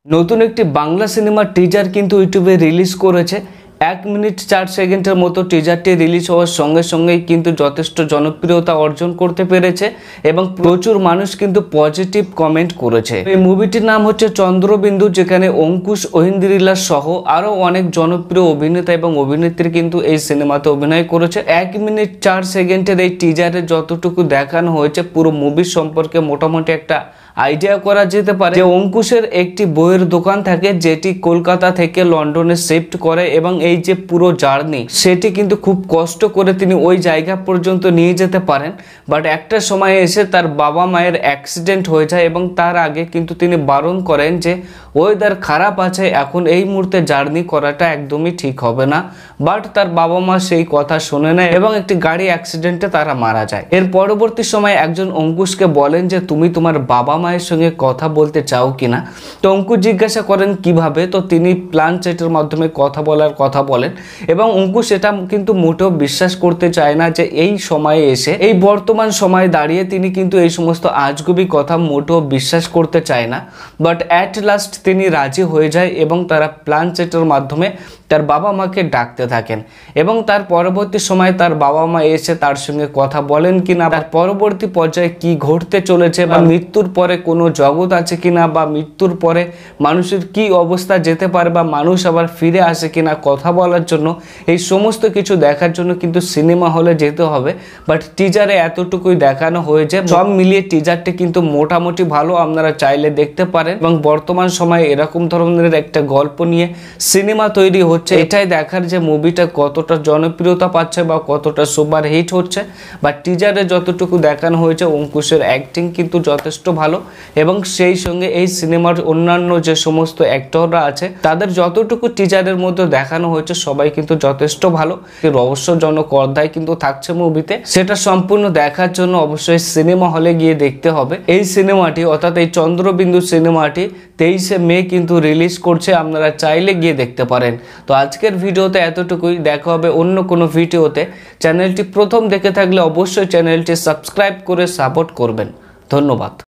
নতুন একটি বাংলা সিনেমার টিজার কিন্তু ইউটিউবে রিলিজ করেছে। 1 মিনিট 4 সেকেন্ডের মতো টিজারটি রিলিজ হওয়ার সঙ্গে সঙ্গেই কিন্তু যথেষ্ট জনপ্রিয়তা অর্জন করতে পেরেছে এবং প্রচুর মানুষ কিন্তু পজিটিভ কমেন্ট করেছে। এই মুভিটির নাম হচ্ছে চন্দ্রবিন্দু, যেখানে অঙ্কুশ, ঐন্দ্রিলা সহ আরো অনেক জনপ্রিয় অভিনেতা এবং অভিনেত্রী কিন্তু এই সিনেমাতে অভিনয় করেছে। 1 মিনিট 4 সেকেন্ডের এই টিজারে যতটুকু দেখানো হয়েছে পুরো মুভির সম্পর্কে মোটামুটি একটা আইডিয়া করা যেতে পারে যে অঙ্কুশের একটি বইয়ের দোকান থাকে যেটি কলকাতা থেকে লন্ডনে শিফট করে এবং এই যে পুরো জার্নি সেটি কিন্তু খুব কষ্ট করে তিনি ওই জায়গা পর্যন্ত নিয়ে যেতে পারেন। বাট একটা সময় এসে তার বাবা মায়ের অ্যাক্সিডেন্ট হয়ে যায় এবং তার আগে কিন্তু তিনি বারণ করেন যে ওয়েদার খারাপ আছে, এখন এই মুহূর্তে জার্নি করাটা একদমই ঠিক হবে না। বাট তার বাবা মা সেই কথা শোনে না এবং একটি গাড়ি অ্যাক্সিডেন্টে তারা মারা যায়। এর পরবর্তী সময় একজন অঙ্কুশকে বলেন যে তুমি তোমার বাবা মায়ের সঙ্গে কথা বলতে চাও কিনা। তো অঙ্কুশ জিজ্ঞাসা করেন কিভাবে, তো তিনি প্ল্যান চ্যাটের মাধ্যমে কথা বলেন এবং অঙ্কুশ এটা কিন্তু মোটেও বিশ্বাস করতে চায় না যে এই সময়ে এসে এই বর্তমান সময়ে দাঁড়িয়ে তিনি কিন্তু এই সমস্ত আজগুবি কথা মোটেও বিশ্বাস করতে চায় না। বাট অ্যাট লাস্ট তিনি রাজি হয়ে যায় এবং তারা প্ল্যান চ্যাটের মাধ্যমে তার বাবা মাকে ডাকতে থাকেন এবং তার পরবর্তী সময় তার বাবা মা এসে তার সঙ্গে কথা বলেন কিনা, তার পরবর্তী পর্যায়ে কি ঘটতে চলেছে বা মৃত্যুর পরে কোনো জগৎ আছে কিনা বা মৃত্যুর পরে মানুষের কি অবস্থা যেতে পারে বা মানুষ আবার ফিরে আসে কিনা কথা বলার জন্য, এই সমস্ত কিছু দেখার জন্য কিন্তু সিনেমা হলে যেতে হবে। বাট টিজারে এতটুকুই দেখানো হয়েছে, সব মিলিয়ে টিজারটি কিন্তু মোটামুটি ভালো, আপনারা চাইলে দেখতে পারেন। এবং বর্তমান সময়ে এরকম ধরনের একটা গল্প নিয়ে সিনেমা তৈরি হচ্ছে, এটাই দেখার যে মুভিটা কতটা জনপ্রিয়তা পাচ্ছে বা কতটা সুপার হিট হচ্ছে। বা টিজারে যতটুকু দেখানো হয়েছে অঙ্কুশের অ্যাক্টিং কিন্তু যথেষ্ট ভালো এবং সেই সঙ্গে এই সিনেমার অন্যান্য যে সমস্ত অ্যাক্টররা আছে তাদের যতটুকু টিজারের মধ্যে দেখানো হয়েছে সবাই কিন্তু যথেষ্ট ভালো। রহস্যজনক অধ্যায় কিন্তু থাকছে মুভিতে, সেটা সম্পূর্ণ দেখার জন্য অবশ্যই সিনেমা হলে গিয়ে দেখতে হবে। এই সিনেমাটি অর্থাৎ এই চন্দ্রবিন্দু সিনেমাটি 23শে মে কিন্তু রিলিজ করছে, আপনারা চাইলে গিয়ে দেখতে পারেন। তো আজকের ভিডিওতে এতটুকুই, দেখা হবে অন্য কোনো ভিডিওতে। চ্যানেলটি প্রথম দেখে থাকলে অবশ্যই চ্যানেলটি সাবস্ক্রাইব করে সাপোর্ট করবেন। ধন্যবাদ।